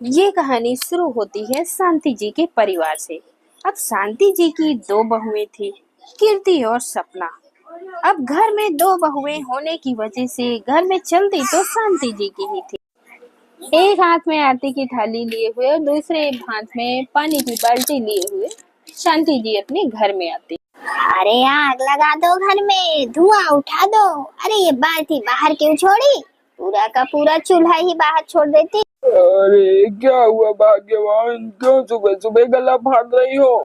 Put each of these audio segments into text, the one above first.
ये कहानी शुरू होती है शांति जी के परिवार से। अब शांति जी की दो बहुएं थी, कीर्ति और सपना। अब घर में दो बहुएं होने की वजह से घर में चलती तो शांति जी की ही थी। एक हाथ में आरती की थाली लिए हुए और दूसरे हाथ में पानी की बाल्टी लिए हुए शांति जी अपने घर में आती। अरे आग लगा दो, घर में धुआं उठा दो। अरे ये बाल्टी बाहर क्यों छोड़ी? पूरा का पूरा चूल्हा ही बाहर छोड़ देती। अरे क्या हुआ भाग्यवान, क्यों सुबह सुबह गला फाड़ रही हो?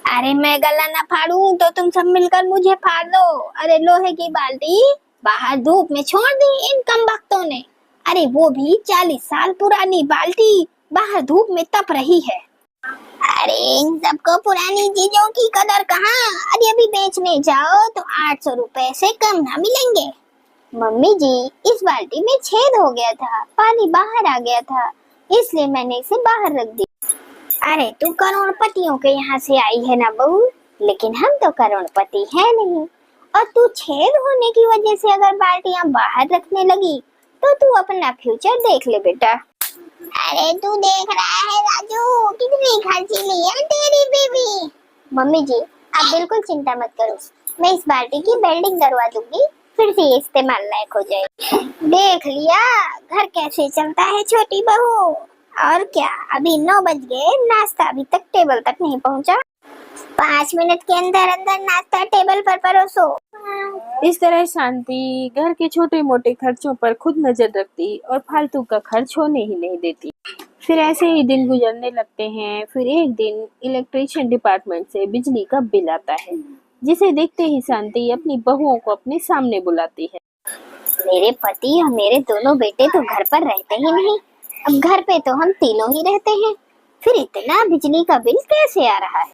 अरे मैं गला ना फाड़ूं तो तुम सब मिलकर मुझे फाड़ दो। अरे लोहे की बाल्टी बाहर धूप में छोड़ दी इन कमबख्तों ने। अरे वो भी 40 साल पुरानी बाल्टी बाहर धूप में तप रही है। अरे इन सबको पुरानी चीजों की कदर कहाँ? अरे अभी बेचने जाओ तो 800 रुपए से कम ना मिलेंगे। मम्मी जी, इस बाल्टी में छेद हो गया था, पानी बाहर आ गया था, इसलिए मैंने इसे बाहर रख दी। अरे तू करोड़पतियों के यहाँ से आई है ना बहू, लेकिन हम तो करोड़पति है नहीं। और तू छेद होने की वजह से अगर बाल्टियां बाहर रखने लगी तो तू अपना फ्यूचर देख ले बेटा। अरे तू देख रहा है राजू, कितनी खर्चीली है तेरी बीवी। मम्मी जी, आप बिल्कुल चिंता मत करो, मैं इस बाल्टी की वेल्डिंग करवा दूंगी, फिर से इस्तेमाल लायक हो जाएगी। देख लिया घर कैसे चलता है छोटी बहू। और क्या, अभी 9 बज गए, नाश्ता अभी तक टेबल तक नहीं पहुंचा। 5 मिनट के अंदर अंदर नाश्ता टेबल पर परोसो। इस तरह शांति घर के छोटे मोटे खर्चों पर खुद नजर रखती और फालतू का खर्च होने ही नहीं देती। फिर ऐसे ही दिन गुजरने लगते हैं। फिर एक दिन इलेक्ट्रिशियन डिपार्टमेंट से बिजली का बिल आता है, जिसे देखते ही शांति अपनी बहुओं को अपने सामने बुलाती है। मेरे पति और मेरे दोनों बेटे तो घर पर रहते ही नहीं, अब घर पे तो हम तीनों ही रहते हैं, फिर इतना बिजली का बिल कैसे आ रहा है?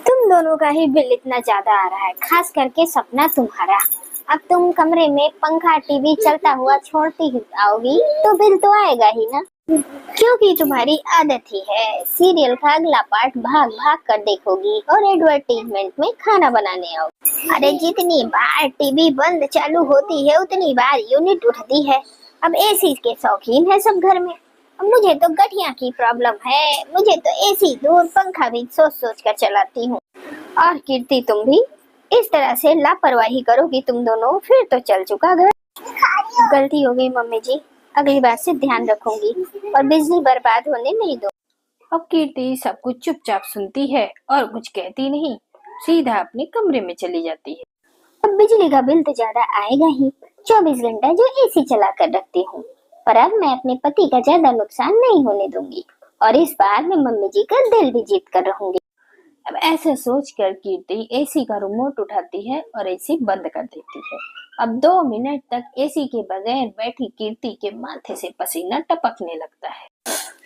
तुम दोनों का ही बिल इतना ज्यादा आ रहा है, खास करके सपना तुम्हारा। अब तुम कमरे में पंखा टीवी चलता हुआ छोड़ती ही आओगी तो बिल तो आएगा ही ना, क्योंकि तुम्हारी आदत ही है सीरियल का अगला पार्ट भाग भाग कर देखोगी और एडवर्टीजमेंट में खाना बनाने आओगी। अरे जितनी बार टीवी बंद चालू होती है उतनी बार यूनिट उठती है। अब एसी के शौकीन है सब घर में। अब मुझे तो गठिया की प्रॉब्लम है, मुझे तो एसी दूर पंखा भी सोच सोच कर चलाती हूँ। और कीर्ति, तुम भी इस तरह से लापरवाही करोगी तुम दोनों, फिर तो चल चुका घर। गलती हो गई मम्मी जी, अगली बार से ध्यान रखूंगी और बिजली बर्बाद होने नहीं दो। अब कीर्ति सब कुछ चुपचाप सुनती है और कुछ कहती नहीं, सीधा अपने कमरे में चली जाती है। अब बिजली का बिल तो ज्यादा आएगा ही, 24 घंटा जो एसी चला कर रखती हूँ, पर अब मैं अपने पति का ज्यादा नुकसान नहीं होने दूंगी और इस बार मैं मम्मी जी का दिल भी जीत कर रहूंगी। अब ऐसा सोचकर कीर्ति एसी का रिमोट उठाती है और एसी बंद कर देती है। अब 2 मिनट तक एसी के बगैर बैठी कीर्ति के माथे से पसीना टपकने लगता है।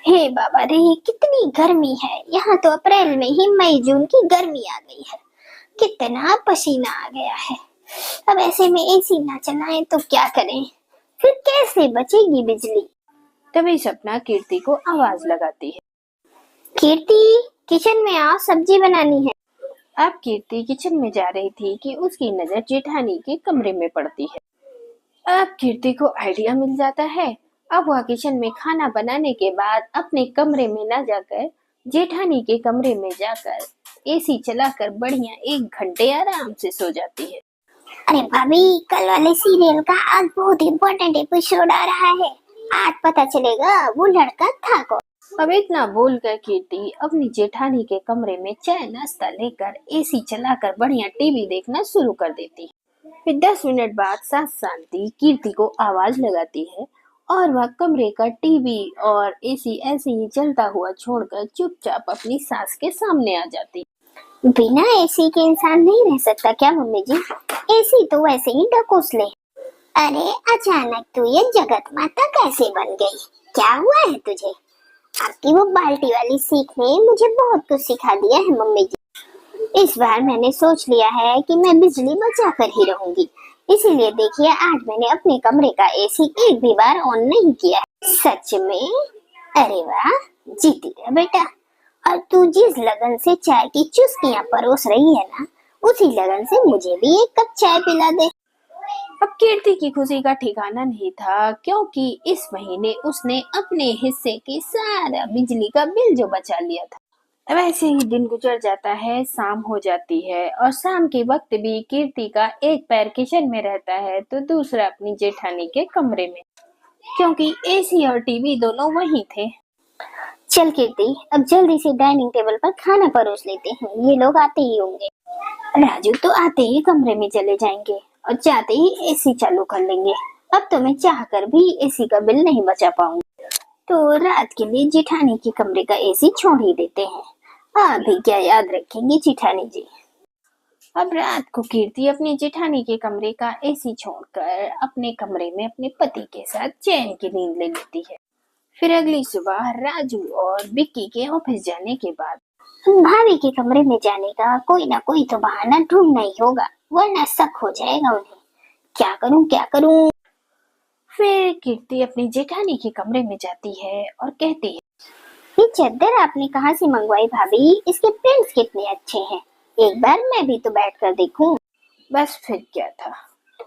हे बाबा रे, कितनी गर्मी है यहाँ तो। अप्रैल में ही मई जून की गर्मी आ गई है, कितना पसीना आ गया है। अब ऐसे में एसी ना चलाएं तो क्या करें, फिर कैसे बचेगी बिजली? तभी सपना कीर्ति को आवाज लगाती है, कीर्ति किचन में आओ, सब्जी बनानी है। अब कीर्ति किचन में जा रही थी कि उसकी नजर जेठानी के कमरे में पड़ती है। अब कीर्ति को आइडिया मिल जाता है। अब वह किचन में खाना बनाने के बाद अपने कमरे में न जाकर जेठानी के कमरे में जाकर एसी चलाकर बढ़िया 1 घंटे आराम से सो जाती है। अरे भाभी, कल वाले सीरियल का आज बहुत इम्पोर्टेंट एपिसोड आ रहा है, आज पता चलेगा वो लड़का था कौन। अब इतना बोलकर कीर्ति अपनी जेठानी के कमरे में चाय नाश्ता लेकर एसी चलाकर बढ़िया टीवी देखना शुरू कर देती है। फिर 10 मिनट बाद सास शांति कीर्ति को आवाज लगाती है और वह कमरे का टीवी और एसी ऐसे ही चलता हुआ छोड़कर चुपचाप अपनी सास के सामने आ जाती। बिना एसी के इंसान नहीं रह सकता क्या मम्मी जी? एसी तो वैसे ही ढकोस ले। अरे अचानक तू ये जगत माता कैसे बन गई? क्या हुआ है तुझे? आपकी वो बाल्टी वाली सीख ने मुझे बहुत कुछ सिखा दिया है मम्मी जी। इस बार मैंने सोच लिया है कि मैं बिजली बचा कर ही रहूंगी, इसीलिए देखिए आज मैंने अपने कमरे का एसी एक भी बार ऑन नहीं किया है। सच में? अरे वाह, जीती रहा बेटा। और तू जिस लगन से चाय की चुस्कियां परोस रही है ना, उसी लगन से मुझे भी 1 कप चाय पिला दे। अब कीर्ति की खुशी का ठिकाना नहीं था, क्योंकि इस महीने उसने अपने हिस्से की सारा बिजली का बिल जो बचा लिया था। वैसे ही दिन गुजर जाता है, शाम हो जाती है और शाम के वक्त भी कीर्ति का एक पैर किचन में रहता है तो दूसरा अपनी जेठानी के कमरे में, क्योंकि एसी और टीवी दोनों वहीं थे। चल कीर्ति, अब जल्दी से डाइनिंग टेबल पर खाना परोस लेते हैं, ये लोग आते ही होंगे। राजू तो आते ही कमरे में चले जाएंगे और जाते ही एसी चालू कर लेंगे। अब तो मैं चाह कर भी एसी का बिल नहीं बचा पाऊंगी, तो रात के लिए जेठानी के कमरे का एसी छोड़ ही देते हैं। अभी क्या याद रखेंगे जेठानी जी। अब रात को कीर्ति अपनी जेठानी के कमरे का एसी छोड़कर अपने कमरे में अपने पति के साथ चैन की नींद ले लेती है। फिर अगली सुबह राजू और विक्की के ऑफिस जाने के बाद भाभी के कमरे में जाने का कोई ना कोई तो बहाना ढूंढना ही होगा, वरना शक हो जाएगा उन्हें। क्या करूं क्या करूं। फिर कीर्ति अपनी जेठानी के कमरे में जाती है और कहती है, ये चादर आपने कहाँ से मंगवाई भाभी? इसके प्रिंट्स कितने अच्छे हैं, एक बार मैं भी तो बैठ कर देखूं। बस फिर क्या था,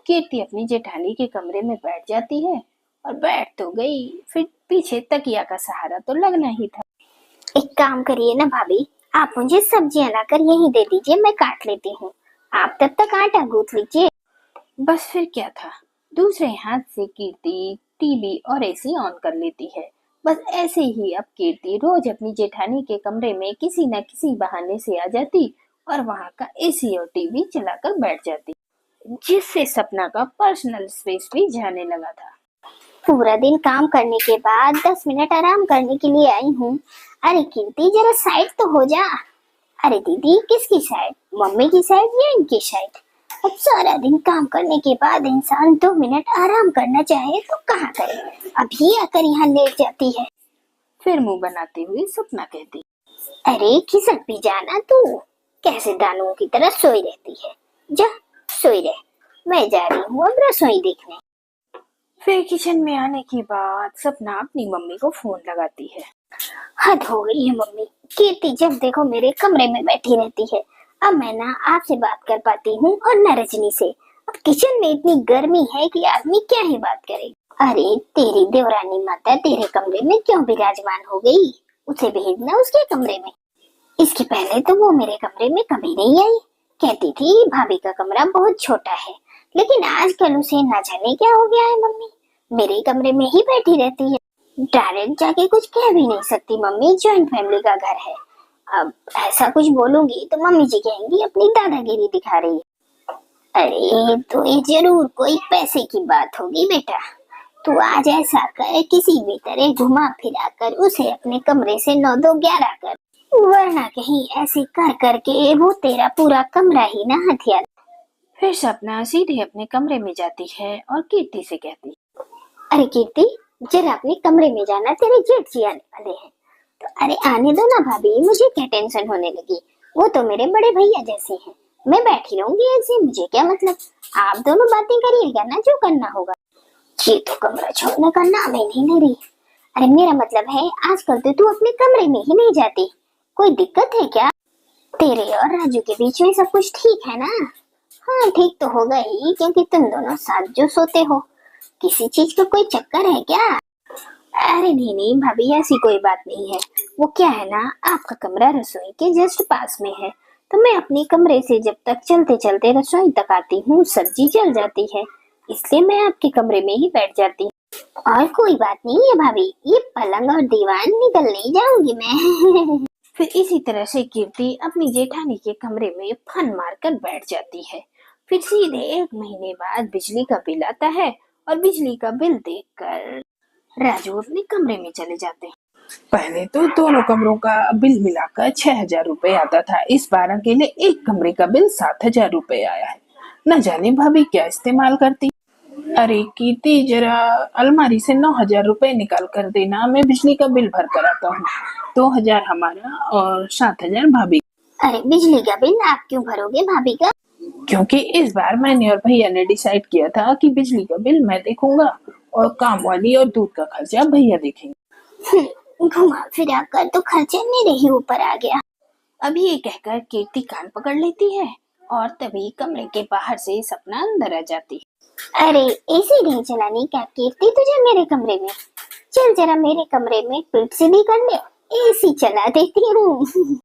कीर्ति अपनी जेठानी के कमरे में बैठ जाती है और बैठ तो गई, फिर पीछे तकिया का सहारा तो लगना ही था। एक काम करिए ना भाभी, आप मुझे सब्जियां लाकर यहीं दे दीजिए, मैं काट लेती हूँ। आप तब तक आटा गूंथ लीजिए। बस फिर क्या था, दूसरे हाथ से कीर्ति टीवी और एसी ऑन कर लेती है। बस ऐसे ही अब कीर्ति रोज अपनी जेठानी के कमरे में किसी न किसी बहाने से आ जाती और वहां का एसी और टीवी चलाकर बैठ जाती, जिससे सपना का पर्सनल स्पेस भी जाने लगा था। पूरा दिन काम करने के बाद 10 मिनट आराम करने के लिए आई हूँ। अरे कीर्ति जरा साइड तो हो जा। अरे दीदी किसकी साइड, मम्मी की साइड या इनकी साइड? अब सारा दिन काम करने के बाद इंसान 2 मिनट आराम करना चाहे तो कहाँ करे, अभी आकर यहाँ लेट जाती है। फिर मुंह बनाते हुए सपना कहती, अरे खिसक भी जाना तू, कैसे दानों की तरह सोई रहती है। जा सोई रह, मैं जा रही हूँ अब रसोई देखने। फिर किचन में आने के बाद सपना अपनी मम्मी को फोन लगाती है। हद हो गई है मम्मी, कीर्ति जब देखो मेरे कमरे में बैठी रहती है। अब मैं ना आपसे बात कर पाती हूँ और न रजनी से। अब किचन में इतनी गर्मी है कि आदमी क्या ही बात करे। अरे तेरी देवरानी माता तेरे कमरे में क्यों विराजमान हो गई, उसे भेजना उसके कमरे में। इसके पहले तो वो मेरे कमरे में कभी नहीं आई, कहती थी भाभी का कमरा बहुत छोटा है, लेकिन आजकल उसे ना जाने क्या हो गया है मम्मी, मेरे कमरे में ही बैठी रहती है। डायरेक्ट जाके कुछ कह भी नहीं सकती मम्मी, जॉइंट फैमिली का घर है। अब ऐसा कुछ बोलूंगी तो मम्मी जी कहेंगी अपनी दादागिरी दिखा रही है। अरे तो ये जरूर कोई पैसे की बात होगी बेटा, तू आज ऐसा कर किसी भी तरह घुमा फिरा कर उसे अपने कमरे से 9 2 11 कर, वरना कहीं ऐसे कर करके वो तेरा पूरा कमरा ही ना हथियार। फिर सपना सीधे अपने कमरे में जाती है और कीर्ति से कहती, अरे कीर्ति जरा अपने कमरे में जाना, तेरे जेठ जी आने वाले हैं। तो अरे आने दो ना भाभी, मुझे क्या टेंशन होने लगी, वो तो मेरे बड़े भैया जैसे हैं, मैं बैठी रहूंगी ऐसे, मुझे क्या मतलब, आप दोनों बातें करिएगा ना जो करना होगा। ये तो कमरा छोड़ने का नाम ही नहीं ले रही। अरे मेरा मतलब है आजकल तो तू अपने कमरे में ही नहीं जाती, कोई दिक्कत है क्या? तेरे और राजू के बीच में सब कुछ ठीक है ना? हाँ ठीक तो होगा ही, क्योंकि तुम दोनों साथ जो सोते हो, किसी चीज का कोई चक्कर है क्या? अरे नहीं भाभी ऐसी कोई बात नहीं है, वो क्या है ना आपका कमरा रसोई के जस्ट पास में है, तो मैं अपने कमरे से जब तक चलते चलते रसोई तक आती हूँ सब्जी जल जाती है, इसलिए मैं आपके कमरे में ही बैठ जाती हूँ। और कोई बात नहीं है भाभी, ये पलंग और दीवान निकल नहीं जाऊंगी मैं। फिर इसी तरह से कीर्ति अपनी जेठानी के कमरे में फन मारकर बैठ जाती है। फिर सीधे 1 महीने बाद बिजली का बिल आता है और बिजली का बिल देखकर राजू अपने कमरे में चले जाते हैं। पहले तो दोनों कमरों का बिल मिलाकर 6,000 रुपए आता था, इस बार अकेले एक कमरे का बिल 7,000 रुपए आया है। न जाने भाभी क्या इस्तेमाल करती। अरे कीर्ति जरा अलमारी से 9,000 रुपए निकाल कर देना, मैं बिजली का बिल भर कर आता हूँ। 2,000 हमारा और 7,000 भाभी। अरे बिजली का बिल आप क्यों भरोगे भाभी का? क्योंकि इस बार मैंने और भैया ने डिसाइड किया था कि बिजली का बिल मैं देखूंगा और काम वाली और दूध का खर्चा भैया देखेंगे। घुमा फिरा कर तो खर्चा मेरे ही ऊपर आ गया। अब ये कहकर कीर्ति कान पकड़ लेती है और तभी कमरे के बाहर से सपना अंदर आ जाती है। अरे एसी नहीं चलानी क्या कीर्ति तुझे मेरे कमरे में? चल जरा मेरे कमरे में पीठ सीधी कर ले, एसी चला देती हूँ।